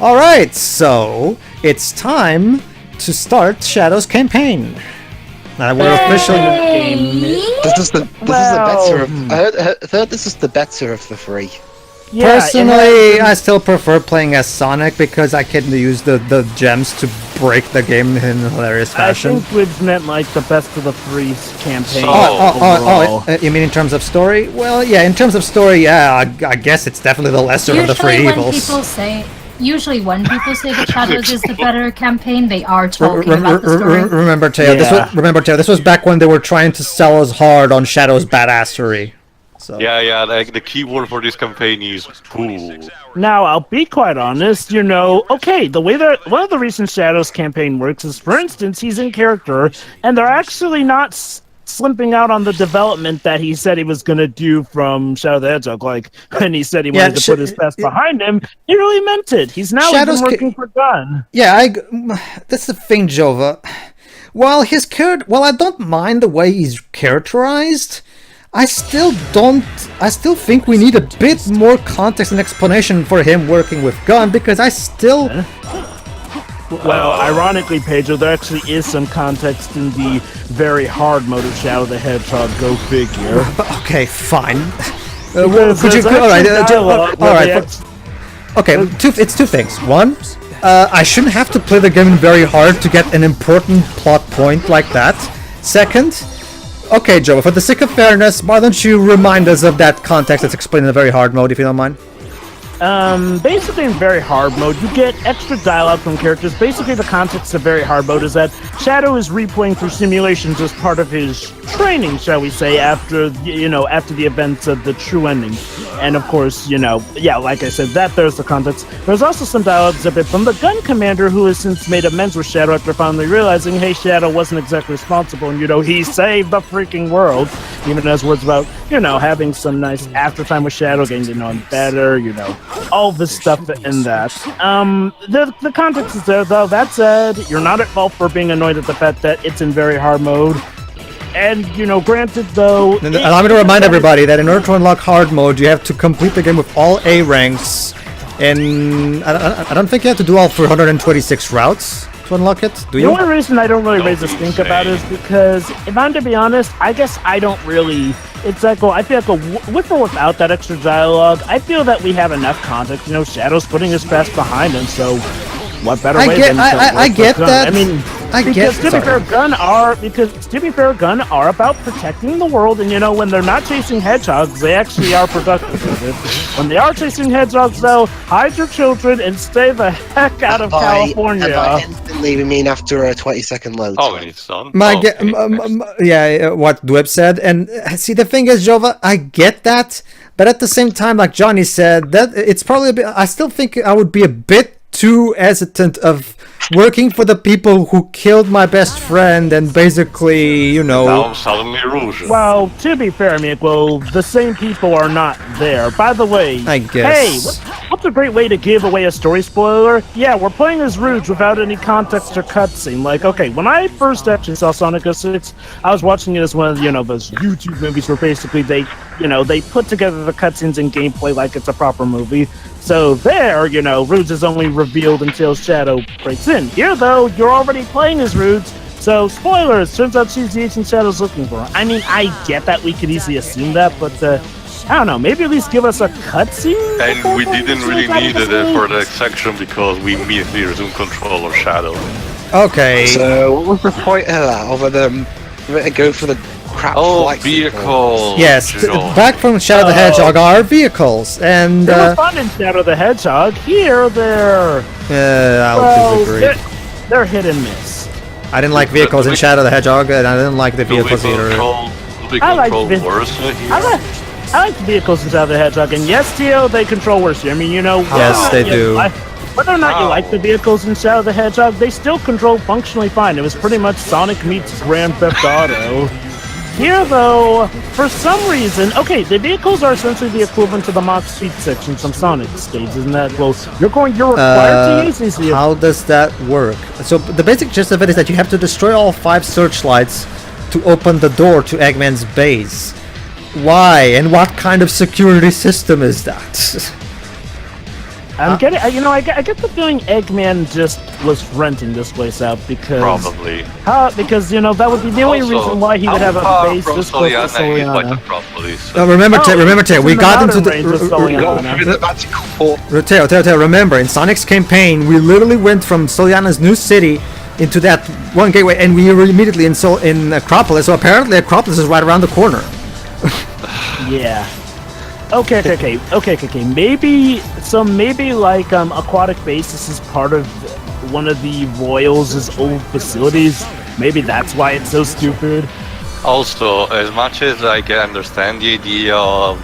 Alright, so it's time to start Shadow's campaign. Now we're officially in the game. This is the better of. I heard this is the better of the three. Yeah, personally, I still prefer playing as Sonic because I can use the gems to break the game in a hilarious fashion. I think we've meant like the best of the three campaign. You mean in terms of story? Well, yeah, in terms of story, yeah, I guess it's definitely the lesser of the three evils. Usually when people say that Shadows is the better campaign, they are talking about the story. Remember, Teo, this was back when they were trying to sell us hard on Shadow's badassery. So. Yeah, the key word for this campaign is cool. Now, I'll be quite honest, okay, the way that one of the recent Shadows campaign works is, for instance, he's in character, and they're actually not slipping out on the development that he said he was going to do from Shadow the Hedgehog. Like, when he said he wanted to put his past behind him, he really meant it. He's now even working for G.U.N. Yeah, that's the thing, Jova. While I don't mind the way he's characterized, I still think we need a bit more context and explanation for him working with G.U.N. because I still... Well, ironically, Pedro, there actually is some context in the very hard mode of Shadow the Hedgehog. Go figure. Okay, fine. It's two things. One, I shouldn't have to play the game very hard to get an important plot point like that. Second, okay, Joe, for the sake of fairness, why don't you remind us of that context that's explained in the very hard mode, if you don't mind? Basically in very hard mode, you get extra dialogue from characters. Basically, the context of very hard mode is that Shadow is replaying through simulations as part of his training, shall we say, after the events of the true ending. And of course, like I said, there's the context. There's also some dialogues a bit from the G.U.N. commander, who has since made amends with Shadow after finally realizing, hey, Shadow wasn't exactly responsible, and he saved the freaking world. Even as words about, having some nice after time with Shadow, getting to know him better, all this stuff in that. The context is there, though. That said, you're not at fault for being annoyed at the fact that it's in very hard mode. And, granted, though... Allow me to remind everybody that in order to unlock hard mode, you have to complete the game with all A ranks. And I don't think you have to do all 426 routes to unlock it, do you? The only reason I don't really raise a stink about it is because, if I'm to be honest, I guess I don't really... It's like, I feel like with or without that extra dialogue, I feel that we have enough context. Shadow's putting his past behind him, so what better way than to I get that. I mean, because to be fair, G.U.N. are about protecting the world, and when they're not chasing hedgehogs, they actually are productive with it. When they are chasing hedgehogs, though, hide your children and stay the heck out of California. Instantly, we mean after a 20-second load. Oh, it's on. What Dweb said, and see, the thing is, Jova, I get that, but at the same time, like Johnny said, that it's probably a bit. I still think I would be a bit too hesitant of working for the people who killed my best friend and basically, Now suddenly Rouge. Well, to be fair, the same people are not there. By the way, I guess. Hey, what's a great way to give away a story spoiler? Yeah, we're playing as Rouge without any context or cutscene. Like, okay, when I first actually saw Sonic 06, I was watching it as one of, those YouTube movies where basically they put together the cutscenes and gameplay like it's a proper movie. So there, Rouge is only revealed until Shadow breaks in. Here, though, you're already playing as Rouge, so spoilers, turns out she's the agent Shadow's looking for. I mean, I get that we could easily assume that, but, I don't know, maybe at least give us a cutscene? And we didn't really need it for the section because we immediately resumed control of Shadow. Okay. So, what was the point of that, other than go for the crap vehicles. Yes, back from Shadow the Hedgehog are vehicles, and they were fun in Shadow the Hedgehog. Here, they're I'll disagree. They're hit and miss. I didn't like vehicles in Shadow the Hedgehog, and I didn't like the vehicles either. I like the vehicles in Shadow the Hedgehog, and yes, Teo, they control worse. I mean, yes, they do. Whether or not you like the vehicles in Shadow the Hedgehog, they still control functionally fine. It was pretty much Sonic meets Grand Theft Auto. Here, though, for some reason, okay, the vehicles are essentially the equivalent to the Mach Speed section from Sonic stages, isn't that close? You're required to use these vehicles. How does that work? So the basic gist of it is that you have to destroy all 5 searchlights to open the door to Eggman's base. Why? And what kind of security system is that? I'm getting, I get the feeling Eggman just was renting this place out because Probably. Because that would be the only reason why he would have a base this close to Soliana is White Soliana. Acropolis. Remember, Teo, we got into range of Soliana. The magical port. Teo, remember, in Sonic's campaign, we literally went from Soliana's new city into that one gateway, and we were immediately in Acropolis, so apparently Acropolis is right around the corner. Yeah. Okay. Maybe like Aquatic Basis is part of one of the Royals' old facilities. Maybe that's why it's so stupid. Also, as much as I can understand the idea of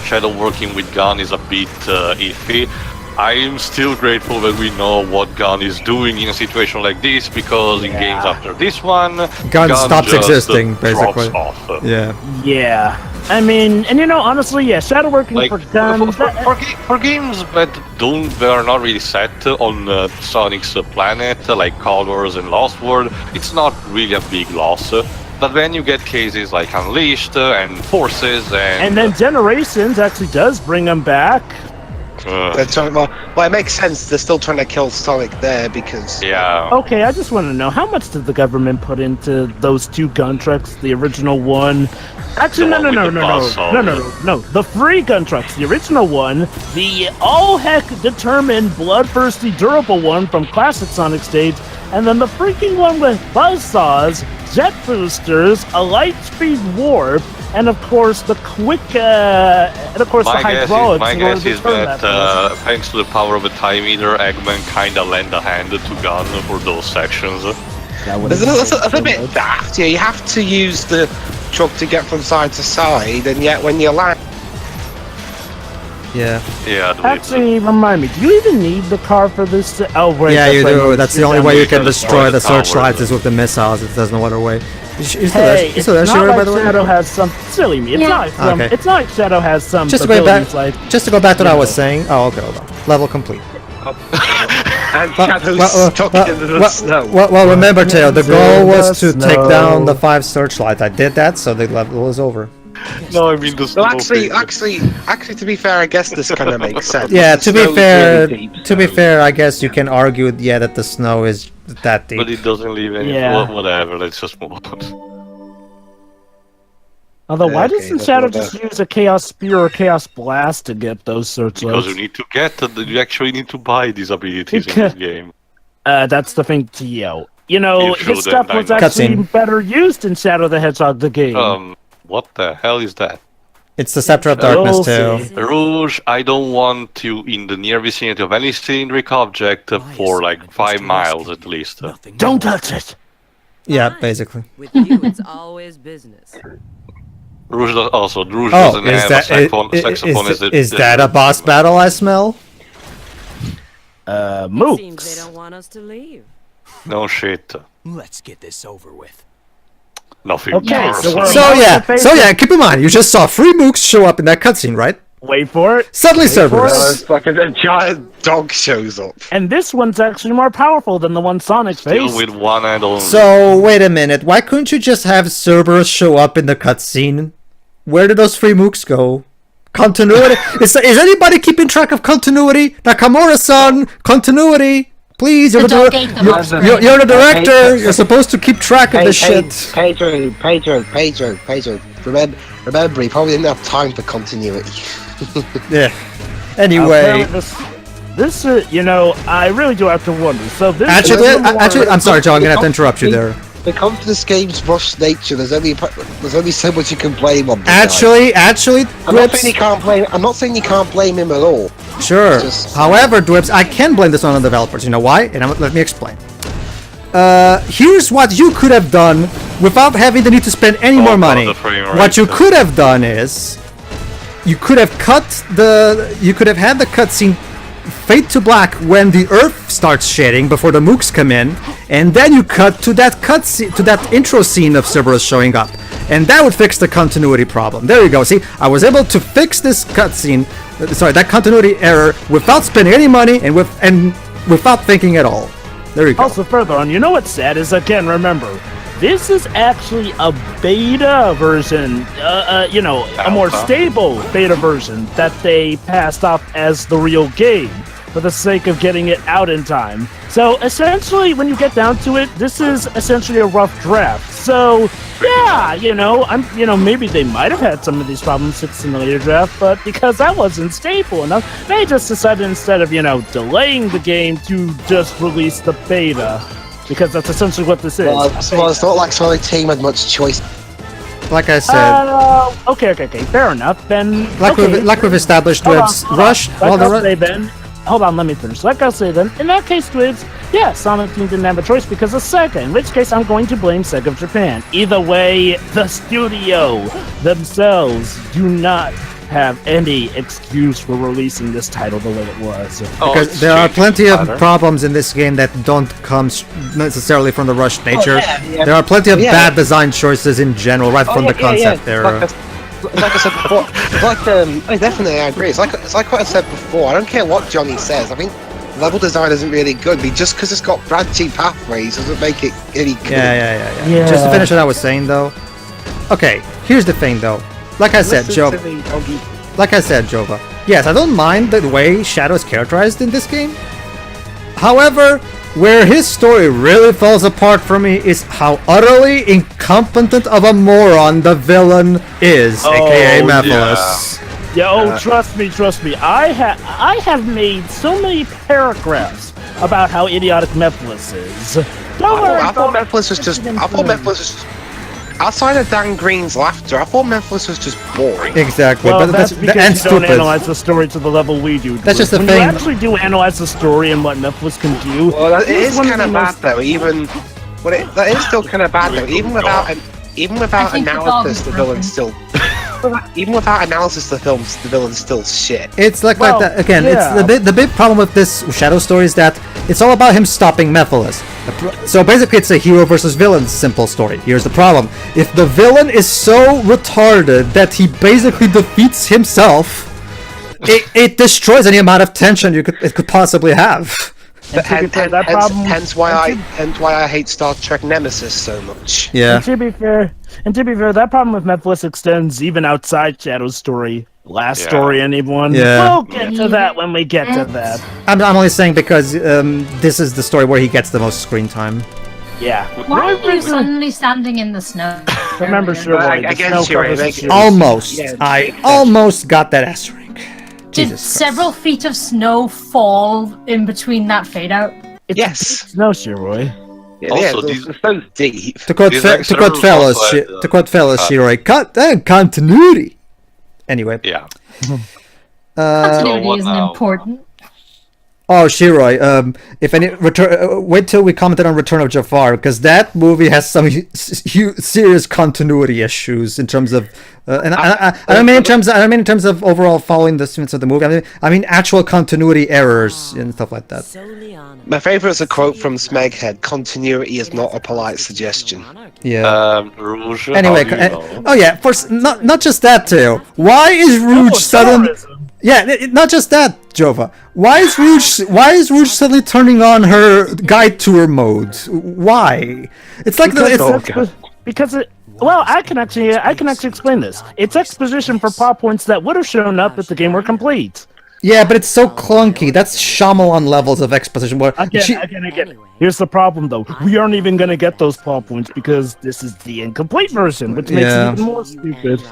Shadow working with G.U.N is a bit iffy, I'm still grateful that we know what G.U.N is doing in a situation like this, because in games after this one, G.U.N stops just existing, drops basically. off. Yeah. I mean, and honestly, yeah, Shadow working Like, for G.U.N. for games that are not really set on Sonic's planet, like Colors and Lost World, it's not really a big loss. But then you get cases like Unleashed and Forces and then Generations actually does bring them back. They're trying, well, it makes sense. They're still trying to kill Sonic there because. Yeah. Okay, I just want to know, how much did the government put into those two gun trucks? The original one. Actually, no. The free gun trucks. The original one, the all heck determined, bloodthirsty, durable one from classic Sonic stage, and then the freaking one with buzzsaws, jet boosters, a light speed warp, and of course the quick, the hydraulics. My guess is that thanks to the power of the time eater, Eggman kinda lend a hand to G.U.N for those sections. That's a bit daft. Yeah, you have to use the truck to get from side to side, and yet when you land. Yeah. Actually, remind me, do you even need the car for this? Oh, wait. Yeah, you do. That's the only way you can destroy destroy the the searchlights towers. is with the missiles. There's no other way. It's not like Shadow has some silly me. It's not. Okay. It's not like Shadow has some Just to go back, abilities like. just to go back to what I was saying. Oh, okay, hold on. Level complete. And Shadow's stuck in the snow. Well, remember, Teo, the goal was to take snow. down the 5 searchlights. I did that, so the level is over. No, I mean the Well, actually, to be fair, I guess this kind of makes sense. Yeah, The to be snow's fair, really deep, to be so- fair, I guess you can argue, that the snow is that deep. But it doesn't leave any. Yeah. Whatever. Let's just move on. Although, why Okay, doesn't that's Shadow not just use a Chaos Spear or Chaos Blast to get those searchlights? Because you need to you actually need to buy these abilities in this game. That's the thing, Teo. His shouldn't, stuff was I know. actually Cutscene. better used in Shadow the Hedgehog the game. What the hell is that? It's the Scepter of Darkness, We'll Teo. see. Rouge, I don't want you in the near vicinity of any cylindric object for like 5 miles at least. Don't touch it! Yeah, basically. With you, it's always business. Rouge Oh, doesn't have a saxophone is that a boss battle I smell? Seems they Mooks. don't want us to leave. No shit. Let's get this over with. Nothing. Okay, worse. so we're- So yeah, keep in mind, you just saw 3 mooks show up in that cutscene, right? Wait for it. Suddenly Cerberus. It's fucking a giant dog shows up. And this one's actually more powerful than the one Sonic Still faced. with one hand only. So, wait a minute, why couldn't you just have Cerberus show up in the cutscene? Where did those 3 mooks go? Continuity? is anybody keeping track of continuity? Nakamura-san, continuity! Please, you're Don't the, gate them. you're the director, you're supposed to keep track of this shit. Pedro. Remember, he probably didn't have time for continuity. Yeah. Anyway, This I really do have to wonder. So this actually, is I'm sorry, John, I'm gonna have to interrupt you there. Because of this game's rushed nature, there's only so much you can blame on. Actually, I'm not saying you can't blame him at all. Sure. Just- However, Dwibs, I can blame this on the developers. You know why? And let me explain. Here's what you could have done without having the need to spend any more money. the frame rate. What you could have done is you could have had the cutscene fade to black when the Earth starts shading before the mooks come in, and then you cut to that intro scene of Cerberus showing up, and that would fix the continuity problem. There you go. See, I was able to fix this cutscene, that continuity error without spending any money and without thinking at all. There you go. Also, further on, what's sad is, again, remember, this is actually a beta version, a more stable beta version that they passed off as the real game. for the sake of getting it out in time. So essentially, when you get down to it, this is essentially a rough draft. So yeah, maybe they might have had some of these problems fixed in the later draft, but because that wasn't stable enough, they just decided instead of delaying the game to just release the beta, because that's essentially what this is. Well, it's not like Sonic Team had much choice. Like I said, okay, fair enough. Then, like we've established, Dwibs, Rush. Hold on, let me finish. Like I say then, in that case, Dwibs, yeah, Sonic Team didn't have a choice because of Sega, in which case I'm going to blame Sega of Japan. Either way, the studio themselves do not have any excuse for releasing this title the way it was. Because there are plenty of problems in this game that don't come necessarily from the rushed nature. There are plenty of bad design choices in general, right from the concept era. Like I said before, definitely I agree. It's like what I said before. I don't care what Johnny says. I think level design isn't really good. Just because it's got branching pathways doesn't make it any good. Yeah. Just to finish what I was saying though. Okay, here's the thing though. Like I said, Jova. Yes, I don't mind the way Shadow is characterized in this game. However, where his story really falls apart for me is how utterly incompetent of a moron the villain is, aka Mephiles. Trust me. I have made so many paragraphs about how idiotic Mephiles is. I thought Mephiles was just. Outside of Dan Green's laughter, I thought Mephiles was just boring. Exactly, well, but that's because you don't stupid. analyze the story to the level we do. That's just the when thing. You actually do analyze the story and what Mephiles can do. Well, it is kind of bad though. That is still kind of bad though. Even without analysis, the villain's still. Even without analysis, the villain's still shit. It's like that again. Yeah. It's the big problem with this Shadow story is that it's all about him stopping Mephiles. So basically, it's a hero versus villain simple story. Here's the problem: if the villain is so retarded that he basically defeats himself, it destroys any amount of tension it could possibly have. Hence why I hate Star Trek Nemesis so much. Yeah. And to be fair, that problem with Mephiles extends even outside Shadow's story. Last story, anyone? Yeah. We'll get to that when we get to that. I'm only saying because this is the story where he gets the most screen time. Yeah. Why are you suddenly standing in the snow? Remember, Almost. I almost got that S rank. Did several feet of snow fall in between that fade out? Yes. No, Shiroi. It's so deep. To quote fellows, Shiroi, continuity. Anyway. Yeah. Continuity isn't important. Oh, Shiroi, if any wait till we commented on Return of Jafar, because that movie has some serious continuity issues in terms of, and I don't mean in terms of overall following the sequence of the movie. I mean actual continuity errors and stuff like that. My favorite is a quote from Smeghead: "Continuity is not a polite suggestion." Yeah. Rouge, Anyway, not just that too. Why is Rouge suddenly? Yeah, not just that, Jova. Why is Rouge suddenly turning on her guide tour mode? Why? It's like I can actually explain this. It's exposition for plot points that would have shown up if the game were complete. Yeah, but it's so clunky. That's Shyamalan levels of exposition. Again. Here's the problem, though. We aren't even going to get those plot points because this is the incomplete version, which makes it even more stupid.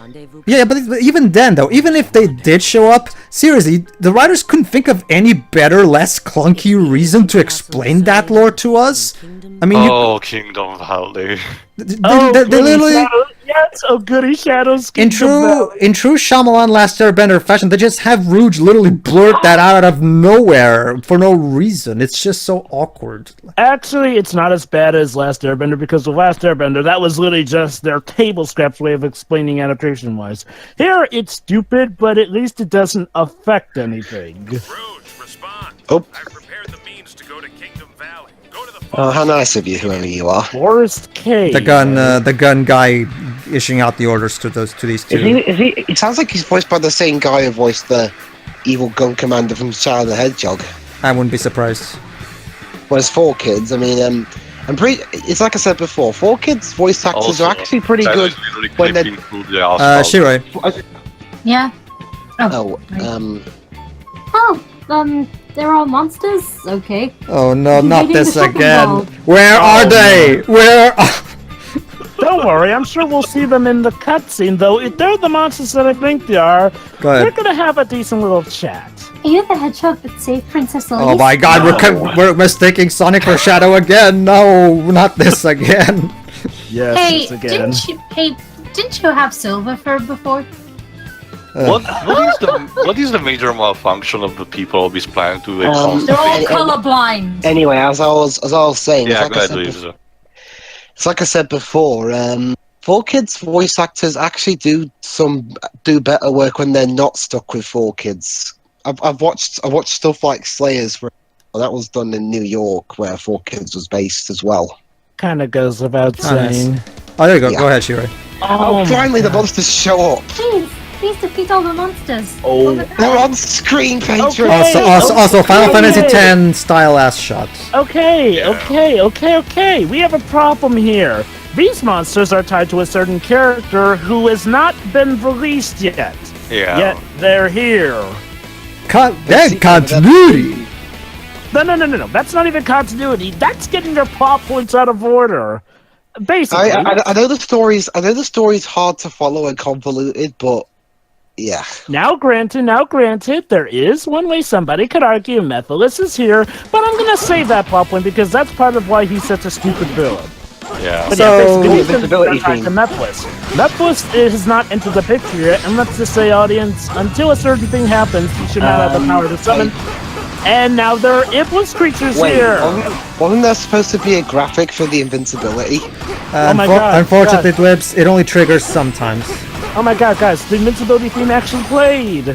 Yeah, but even then, though, even if they did show up, seriously, the writers couldn't think of any better, less clunky reason to explain that lore to us. I mean, Kingdom Valley. They literally. Yes, goody Shadows. In true Shyamalan Last Airbender fashion, they just have Rouge literally blurt that out of nowhere for no reason. It's just so awkward. Actually, it's not as bad as Last Airbender because with Last Airbender, that was literally just their table scraps way of explaining adaptation-wise. Here, it's stupid, but at least it doesn't affect anything. Rouge, respond. Oh. I've prepared the means to go to Kingdom Valley. Go to the Oh, how nice of you, whoever you are. Forest Cave. The gun guy issuing out the orders to these two. It sounds like he's voiced by the same guy who voiced the evil gun commander from Shadow the Hedgehog. I wouldn't be surprised. Well, it's 4Kids. I mean, it's like I said before, 4Kids voice actors are actually pretty good when they're. Shiroi. Yeah. They're all monsters? Okay. Oh no, You're not hitting this the shopping again. mall. Where are they? Where are... Don't worry, I'm sure we'll see them in the cutscene, though. If they're the monsters that I think they are, Go ahead. we're gonna have a decent little chat. Are you the hedgehog that saved Princess Elise? Oh my god, we're mistaking Sonic for Shadow again. No, not this again. Yes, Hey, it's again. didn't you have silver fur before? What is the major malfunction of the people of this planet to They're all colorblind. Anyway, as I was saying, Yeah, it's go like, ahead, Luis. it's like I said before. 4Kids voice actors actually do better work when they're not stuck with 4Kids. I've watched stuff like Slayers, that was done in New York, where 4Kids was based as well. Kind of goes without Oh, nice. saying. Oh, there you go. Yeah. Go ahead, Shiro. Oh, finally the monsters show up. Please defeat all the monsters. Oh. They're on screen, Pedro. Okay. Also, Final Fantasy Okay. X style ass shots. Okay. We have a problem here. These monsters are tied to a certain character who has not been released yet. Yeah. Yet they're here. Continuity. No. That's not even continuity. That's getting their plot points out of order. Basically. I know the story's hard to follow and convoluted, but yeah. Now granted, there is one way somebody could argue Mephiles is here, but I'm gonna save that plot point because that's part of why he's such a stupid villain. Yeah. But So- yeah, basically, he's Invisibility been to Mephiles. Mephiles has not entered the picture yet, and let's just say, audience, until a certain thing happens, he should not have the power to summon. And now there are Iblis creatures here! Wasn't there supposed to be a graphic for the invincibility? Oh my God, Unfortunately, Dwibs, it only triggers sometimes. Oh my god, guys, the invincibility theme actually played!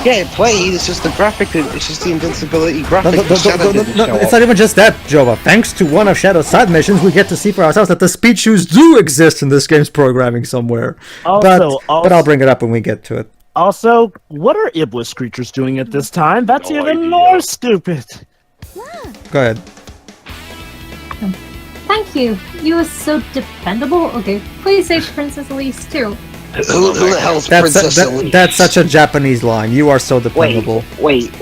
Yeah, it played. It's just the graphic. It's just the invincibility No, graphic. Shadow didn't show it's up. not even just that, Jova. Thanks to one of Shadow's side missions, we get to see for ourselves that the speed shoes do exist in this game's programming somewhere. But I'll bring it up when we get to it. Also, what are Iblis creatures doing at this time? That's No even idea. more stupid! Go ahead. Thank you. You are so dependable. Okay, please save Princess Elise too. Who the hell's Princess Elise? That's such a Japanese line. You are so dependable. Wait.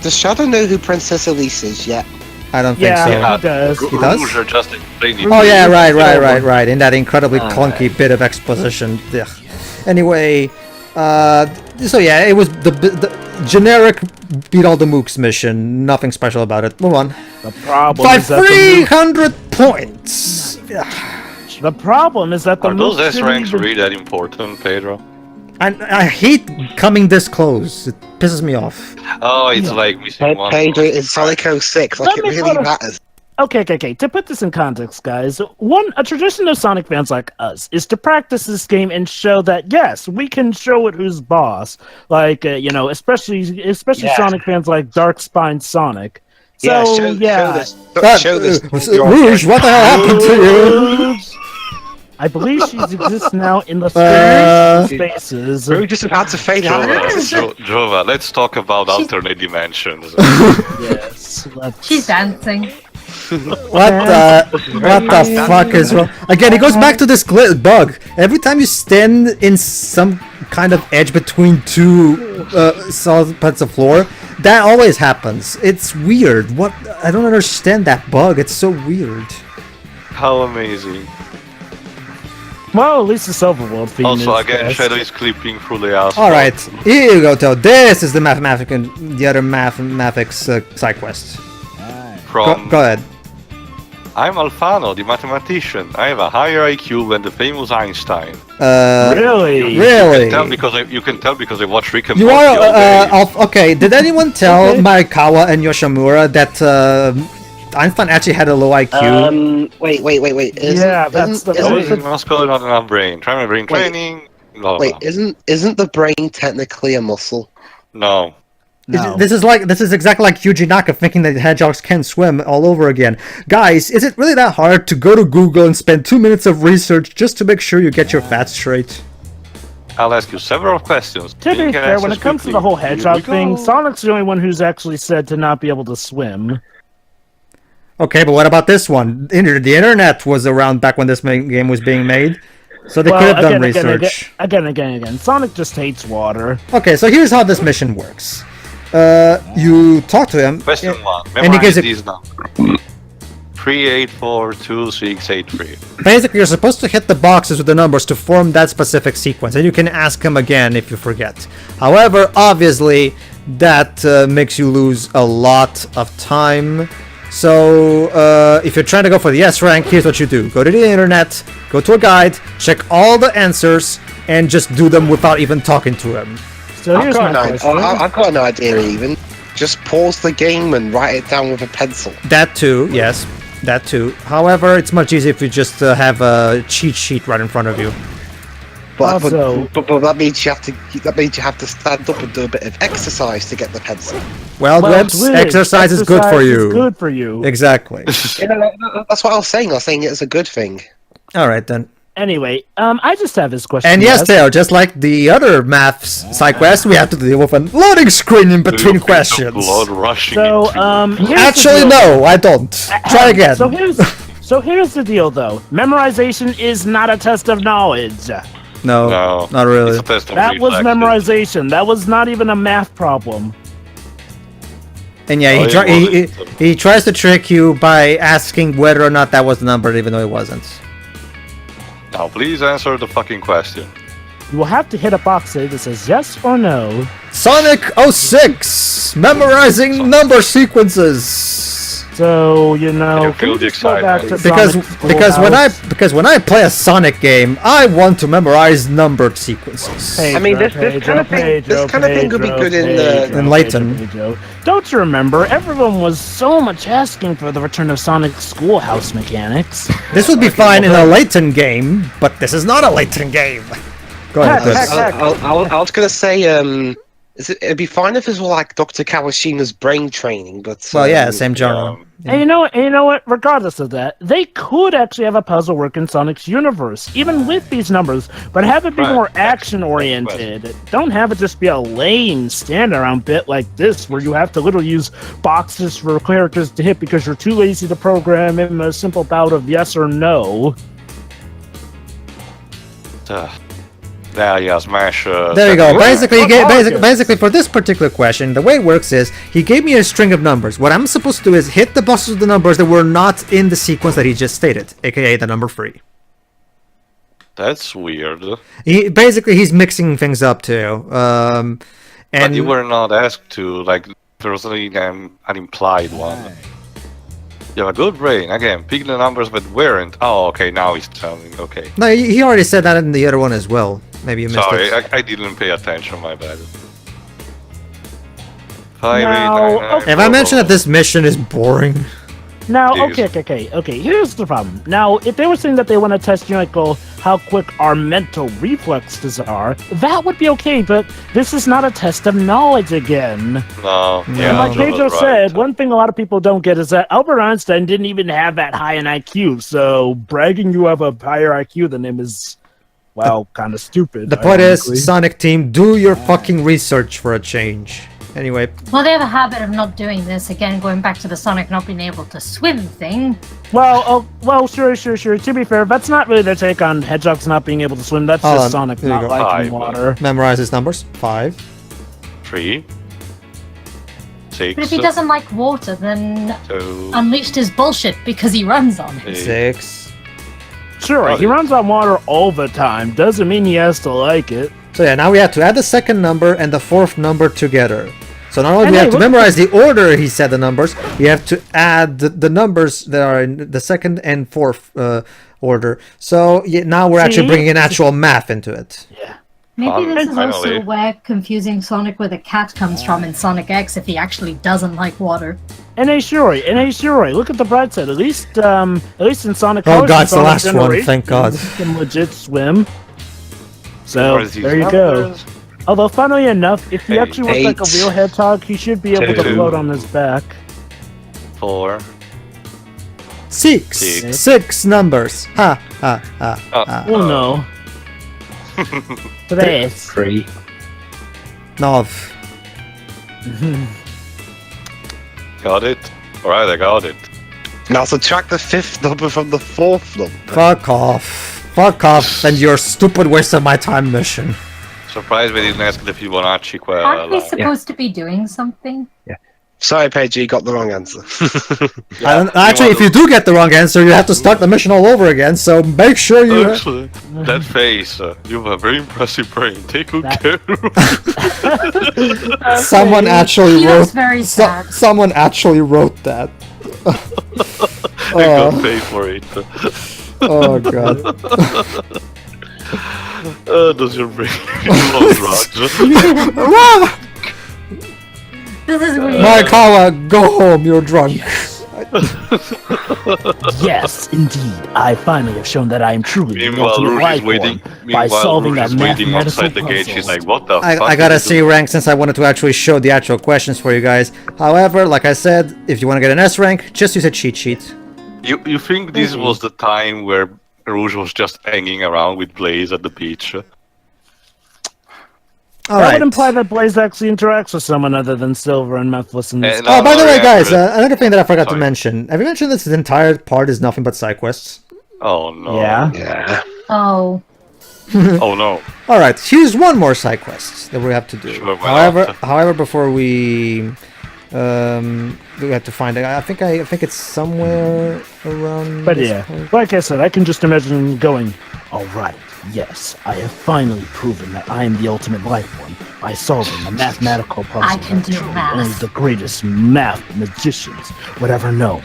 Does Shadow know who Princess Elise is yet? I don't think Yeah, so. he does. He does? Rouge are just explaining. Oh yeah, right. In that incredibly clunky bit of exposition. Ugh. Anyway, so yeah, it was the generic beat all the mooks mission. Nothing special about it. Move on. The problem By is that 300 points. the problem is that the Are those mooks S didn't ranks even- really that important, Pedro? I hate coming this close. It pisses me off. Oh, it's like missing one. Pedro is Sonic 06. Like, Let it me really put a- matters. Okay. To put this in context, guys, a tradition of Sonic fans like us is to practice this game and show that yes, we can show it who's boss. Like especially Yeah. Sonic fans like Darkspine Sonic. So Yeah, show yeah, this. But, Show this. Rouge, what the hell happened to you? I believe she exists now in the spaces. We're just about to fade out. Jova, let's talk about alternate dimensions. Yes, She's dancing. What the fuck is wrong? Again, it goes back to this bug. Every time you stand in some kind of edge between two solid parts of floor, that always happens. It's weird. What? I don't understand that bug. It's so weird. How amazing. Well, at least the Silverworld theme Also, is again, best. Shadow is clipping through the asphalt. Alright, here you go, Toad. This is the the other mathematics side quest. From Go ahead. I'm Alfano, the mathematician. I have a higher IQ than the famous Einstein. Really? Really? You can tell because I watch Rick and You Morty all day. are okay. Did anyone tell Maekawa and Yoshimura that Einstein actually had a low IQ? Wait. Yeah, that's the What's going on in our brain? Try my brain Wait. training. Blah, blah, Wait, blah. isn't the brain technically a muscle? No. No. This is exactly like Yuji Naka thinking that hedgehogs can swim all over again. Guys, is it really that hard to go to Google and spend 2 minutes of research just to make sure you get your facts straight? I'll ask you several questions. To be Think and fair, when answer it comes to quickly. the whole Here hedgehog we thing, go. Sonic's the only one who's actually said to not be able to swim. Okay, but what about this one? The internet was around back when this game was being made, so they could have done research. Again. Sonic just hates water. Okay, so here's how this mission works. you talk to him. Question 1. And he gives Memorize it- these numbers. 38426883. Basically, you're supposed to hit the boxes with the numbers to form that specific sequence, and you can ask him again if you forget. However, obviously, that makes you lose a lot of time. So, if you're trying to go for the S rank, here's what you do. Go to the internet, go to a guide, check all the answers, and just do them without even talking to him. So here's my question. I've got an idea even. Just pause the game and write it down with a pencil. That too, yes. That too. However, it's much easier if you just have a cheat sheet right in front of you. But, Also- but that means you have to stand up and do a bit of exercise to get the pencil. Well, Well, Dwebs, Dwib, exercise is good for you. Is good for you. Exactly. That's what I was saying. I was saying it as a good thing. All right then. Anyway, I just have this question. And yes, Theo, just like the other math side quest, we have to deal with a loading screen in between questions. Blood rushing So, into you. here's Actually, the deal. no, I don't. Try again. So here's the deal, though. Memorization is not a test of knowledge. No, No, not really. It's a test of That was reflexes. memorization. That was not even a math problem. And yeah, Oh, he tries to trick you by asking whether or not that was the number, even though it wasn't. Now, please answer the fucking question. You will have to hit a box that says yes or no. Sonic 06! Memorizing number sequences! So, you know, I feel the just go back to excitement. Because Sonic when I play a Sonic game, I want to memorize numbered sequences. Pedro, I mean, this kind of thing could be good in Layton. Pedro. Don't you remember? Everyone was so much asking for the return of Sonic Schoolhouse mechanics. This would be fine in a Layton game, but this is not a Layton game. Go ahead, Heck, Chris. I was gonna say, it'd be fine if this were like Dr. Kawashima's brain training, but Well, yeah, same genre. And you know what? Regardless of that, they could actually have a puzzle work in Sonic's universe, even with these numbers, but have it be Right. more action-oriented. Don't have it just be a lame stand-around bit like this, where you have to literally use boxes for characters to hit because you're too lazy to program in a simple bout of yes or no. Yeah, smash. There you go. Basically, Targets. basically for this particular question, the way it works is he gave me a string of numbers. What I'm supposed to do is hit the boxes with the numbers that were not in the sequence that he just stated, aka the number 3. That's weird. He's mixing things up too. But And you were not asked to, like, there was an implied one. You have a good brain. Again, pick the numbers but weren't. Oh, okay, now he's telling. Okay. no, he already said that in the other one as well. Maybe you missed Sorry, it. I didn't pay attention, my bad. No, If I mention that this mission is boring, Now, Jeez. okay. Here's the problem. Now, if they were saying that they want to test, you know, like, well, how quick our mental reflexes are, that would be okay. But this is not a test of knowledge again. No, And yeah. Like Joe Pedro was right. said, one thing a lot of people don't get is that Albert Einstein didn't even have that high an IQ. So bragging you have a higher IQ than him is, well, kind of stupid. the point ironically. is, Sonic Team, do your fucking research for a change. Anyway, Well, they have a habit of not doing this. Again, going back to the Sonic not being able to swim thing. Sure. To be fair, that's not really their take on Hedgehogs not being able to swim. That's Hold just on, Sonic there you not go. liking 5. water. memorize his numbers. 5. 3, 6, But if he doesn't like water, then 2, Unleashed is bullshit because he runs on it. 8. 6. Sure, Oh, he runs on water all the time. Doesn't mean he has to like it. So yeah, now we have to add the second number and the fourth number together. So not only do And we hey, have to look- memorize the order he said the numbers, we have to add the numbers that are in the second and fourth order. So yeah, now we're actually See? bringing in actual math into it. Maybe this is also Finally. where confusing Sonic with a cat comes from in Sonic X if he actually doesn't like water. And hey, Shuri, look at the bright side. At least in Sonic Oh Colors god, and it's the Sonic last one, Generations, thank god. you can legit swim. So Memorize these there you go. numbers. Although, funnily enough, if he actually was like a 8. real hedgehog, he should be able to 2. float on his back. 4. 6. Six. 6 numbers. Ha ha ha ha. Oh no. 3. Nov. Got it? Alright, I got it. Now subtract the 5th number from the 4th number. Fuck off. Fuck off and your stupid waste of my time mission. Surprised we didn't ask the Fibonacci Aren't we supposed to be doing something? Sorry, Pedro, you got the wrong answer. Actually, if you do get the wrong answer, you have to start the mission all over again. So make sure you. Actually, that face, you have a very impressive brain. Take good care. Someone actually He wrote. looks very sad. Someone actually wrote that. I got paid for it. Oh god. Does your brain love drugs? This is weird. Marikawa, go home. You're drunk. Yes, indeed. I finally have shown that I am truly the Meanwhile, ultimate Rouge life is waiting. form by Meanwhile, solving Rouge that is waiting mathematical outside the gate. She's puzzle. like, "What the fuck?" I gotta see rank since I wanted to actually show the actual questions for you guys. However, like I said, if you want to get an S rank, just use a cheat sheet. You think this was the time where Rouge was just hanging around with Blaze at the beach? All That right. would imply that Blaze actually interacts with someone other than Silver and Memphis in this. Oh, by the way, guys, yeah, another thing that I forgot to Sorry. mention. Have you mentioned this entire part is nothing but side quests? Oh no! Yeah. Yeah. Oh. Oh no! All right, here's one more side quest that we have to do. Sure, why not? However, before we have to find it. I think it's somewhere around. But this yeah, point. like I said, I can just imagine going, alright, yes, I have finally proven that I am the ultimate life form by solving the mathematical puzzle I can that do truly math. only the greatest math magicians would ever know.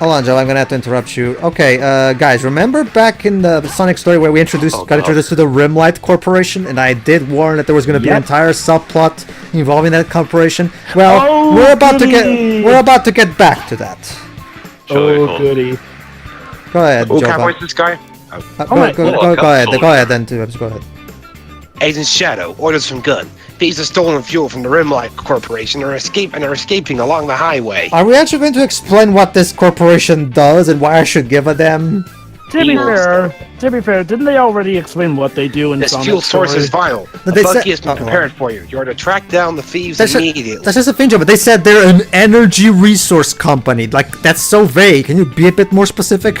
Hold on, Joe. I'm gonna have to interrupt you. Okay, guys, remember back in the Sonic story where we got introduced to the Rimlight Corporation, and I did warn that there was gonna be an entire subplot involving that corporation. Well, Oh, we're about goody. to get back to that. Oh, goody. Go ahead, Who Joe. can I voice this guy? Go ahead. Go ahead. Agent Shadow, orders from Gun. Thieves have stolen fuel from the Rimlight Corporation and are escaping along the highway. Are we actually going to explain what this corporation does and why I should give a damn? To be fair, didn't they already explain what they do in This Sonic's fuel source story? is vital. No, The they buggy said- has been prepared for you. You are to track down the thieves That's immediately. just a thing, Joe, but they said they're an energy resource company. Like, that's so vague. Can you be a bit more specific?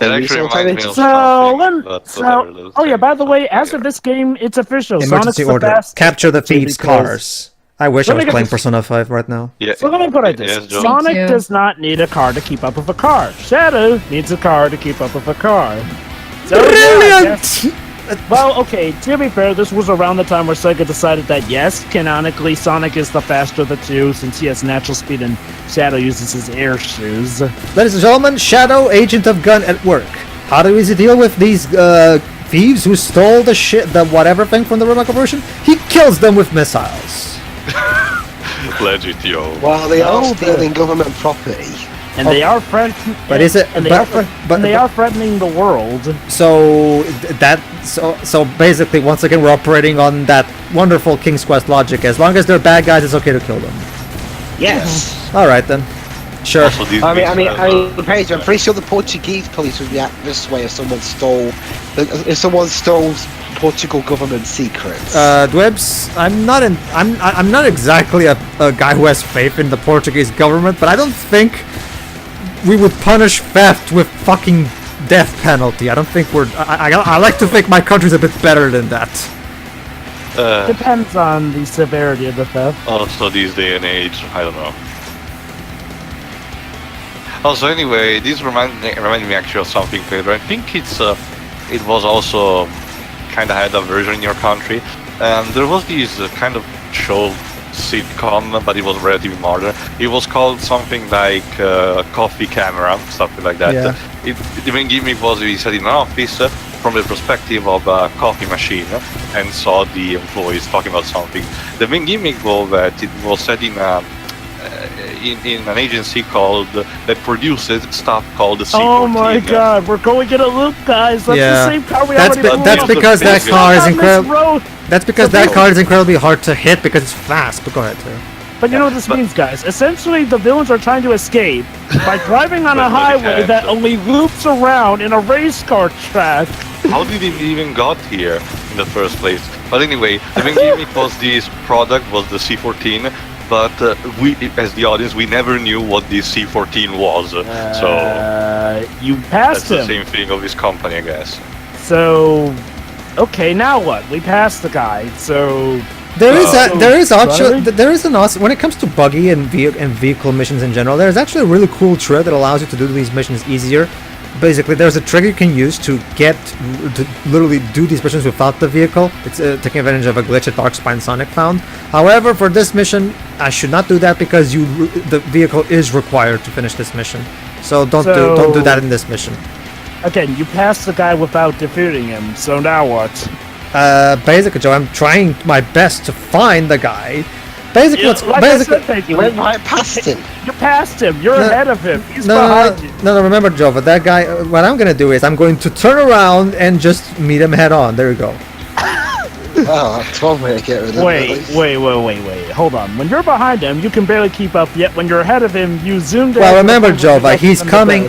That actually reminds me of So, something. But whatever, oh yeah, by the way, as of this game, it's official. Emergency Sonic's order. the best. Capture the thieves' because- cars. I wish I Let me was get playing this- Persona 5 right now. Yeah. So let me put it like this. Yes, Joe. Sonic too. does not need a car to keep up with a car. Shadow needs a car to keep up with a car. So, yeah, I guess- well, okay, to be fair, this was around the time where Sega decided that yes, canonically, Sonic is the faster of the two since he has natural speed and Shadow uses his air shoes. Ladies and gentlemen, Shadow, Agent of Gun at work. How do we deal with these thieves who stole the whatever thing from the Rimlight Corporation? He kills them with missiles. Legit, yo. While they are Oh, stealing government property. And they are But is it- And they, but- are, but- and they are threatening the world. So basically, once again, we're operating on that wonderful King's Quest logic. As long as they're bad guys, it's okay to kill them. Yes. All right then. Sure. Also, these I mean, missiles, Pedro, I'm pretty sure the Portuguese police would react this way if someone stole Portugal government secrets. Dwebs, I'm not exactly a guy who has faith in the Portuguese government, but I don't think we would punish theft with fucking death penalty. I don't think I like to think my country's a bit better than that. Depends on the severity of the theft. Also, these day and age, I don't know. Also, anyway, this reminded me actually of something, Pedro. I think it was also kind of had a version in your country, and there was this kind of show sitcom, but it was relatively modern. It was called something like Coffee Camera, something like that. Yeah. The main gimmick was we sat in an office from the perspective of a coffee machine and saw the employees talking about something. The main gimmick was that it was set in an agency called that produces stuff called the C14. Oh my god, we're going in a loop, guys. That's Yeah. the same car we That's already be- blew that's up. because that It's car is on this incredible. road. That's because that car is incredibly hard to hit because it's fast. But go ahead, sir. But you know what this means, guys? Essentially, the villains are trying to escape by driving on a But they highway can't. that only loops around in a race car track. How did it even got here in the first place? But anyway, the main gimmick was this product was the C14, but we, as the audience, we never knew what this C14 was. So You that's passed the him. same thing of this company, I guess. So, Okay, now what? We passed the guy, so... There is an awesome when it comes to buggy and vehicle missions in general. There's actually a really cool trick that allows you to do these missions easier. Basically, there's a trick you can use to literally do these missions without the vehicle. It's taking advantage of a glitch that Darkspine Sonic found. However, for this mission, I should not do that because the vehicle is required to finish this mission. So don't do that in this mission. Again, you passed the guy without defeating him. So now what? Basically, Joe, I'm trying my best to find the guy. Basically, you went right past him. You passed him. You're ahead of him. He's behind you. No, remember, Jova, that guy, what I'm going to do is I'm going to turn around and just meet him head on. There you go. Oh, that's one way to get rid of him. Wait. Hold on. When you're behind him, you can barely keep up, yet when you're ahead of him, you zoomed in. Well, remember, Jova, he's coming.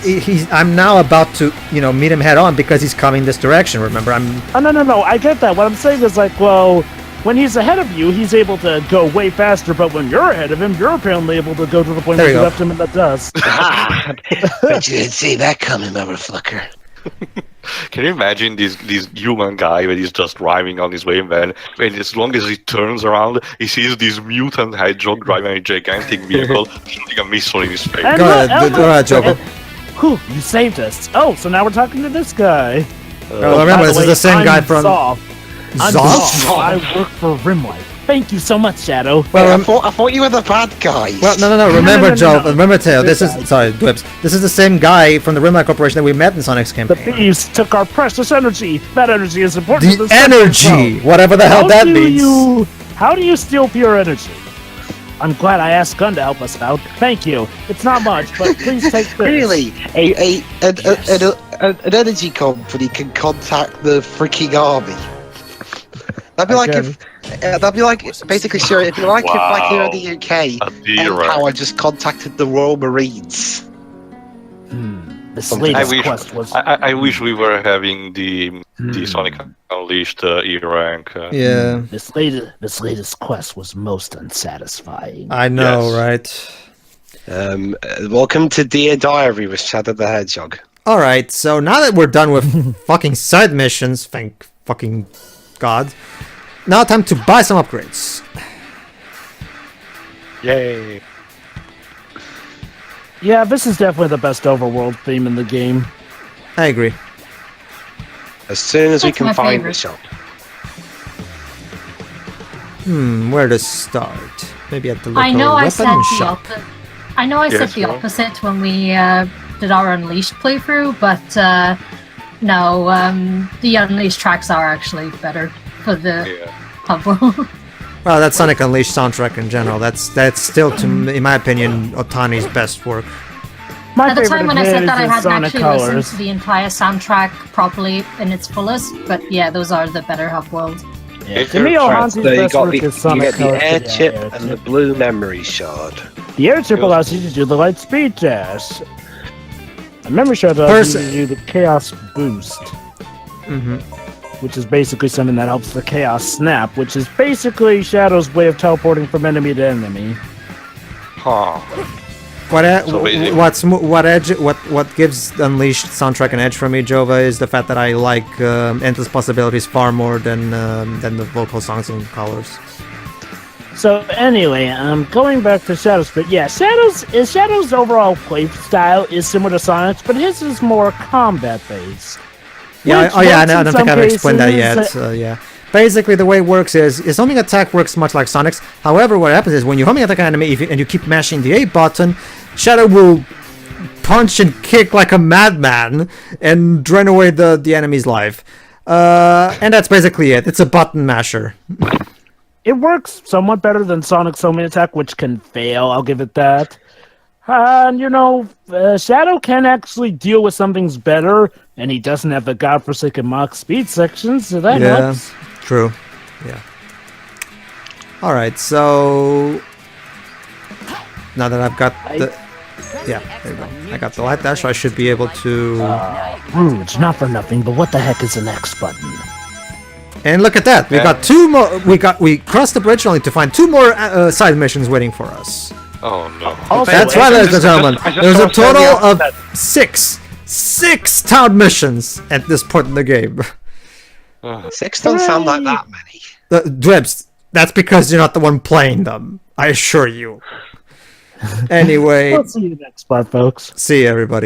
I'm now about to, meet him head on because he's coming this direction. Remember, Oh, no. I get that. What I'm saying is, when he's ahead of you, he's able to go way faster, but when you're ahead of him, you're apparently able to go to the point where you left him in the dust. Bet you didn't see that coming, motherfucker. Can you imagine this human guy when he's just driving on his way, and as long as he turns around, he sees this mutant hedgehog driving a gigantic vehicle, shooting a missile in his face. Go ahead, Joker. Whew, you saved us. Oh, so now we're talking to this guy. Remember, this is the same guy from... Zoff? I work for Rimlight. Thank you so much, Shadow. Well, I thought you were the bad guys. Well, no. Remember, Joe. Remember, Teo. This is Dwibs. This is the same guy from the Rimlight Corporation that we met in Sonic's campaign. The thieves took our precious energy. That energy is important. The energy, whatever the hell that means. How do you steal pure energy? I'm glad I asked Gun to help us out. Thank you. It's not much, but please take this. Really? An energy company can contact the freaking army. That'd be like basically sure if you like if like here in the UK, Power just contacted the Royal Marines. This latest quest was. I wish we were having the Sonic Unleashed E rank. Yeah. This latest quest was most unsatisfying. I know, right? Welcome to Dear Diary with Shadow the Hedgehog. All right, so now that we're done with fucking side missions, thank fucking God. Now time to buy some upgrades. Yay. Yeah, this is definitely the best overworld theme in the game. I agree. As soon as we can find favorite. the shop. Where to start? Maybe at the local I know I said weapon the shop. I know I said the opposite when we did our Unleashed playthrough, but no, the Unleashed tracks are actually better for the hub world. Well, that's Sonic Unleashed soundtrack in general. That's still, in my opinion, Otani's best work. My At the time when I said that, I hadn't Sonic actually Colors. listened to the entire soundtrack properly in its fullest, but yeah, those are the better hub world. Yeah, to me, Ohanzi's best work is Sonic the Colors. air chip and the blue memory shard. The air chip allows you to do the light speed dash. The memory shard allows you to do the chaos boost. Which is basically something that helps the chaos snap, which is basically Shadow's way of teleporting from enemy to enemy. Huh. What gives Unleashed soundtrack an edge for me, Jova, is the fact that I like Endless Possibilities far more than the vocal songs and colors. So anyway, going back to Shadow's, but yeah, Shadow's overall play style is similar to Sonic's, but his is more combat based. Yeah, I don't think I've explained that yet. Yeah. Basically, the way it works is his homing attack works much like Sonic's. However, what happens is when you homing attack an enemy and you keep mashing the A button, Shadow will punch and kick like a madman and drain away the enemy's life. And that's basically it. It's a button masher. It works somewhat better than Sonic's homing attack, which can fail. I'll give it that. And Shadow can actually deal with some things better, and he doesn't have the godforsaken Mach speed section, so that helps. True. Yeah. Alright, so... Now that I've got the... Yeah, there you go. I got the light dash, so I should be able to... Rouge, not for nothing, but what the heck is an X button? And look at that! We got two more... We crossed the bridge only to find two more side missions waiting for us. Oh no. Also, That's right, ladies and gentlemen. There's a total of six town missions at this point in the game. 6 don't sound like that many. Dwebs, that's because you're not the one playing them. I assure you. Anyway, We'll see you next month, folks. see you, everybody.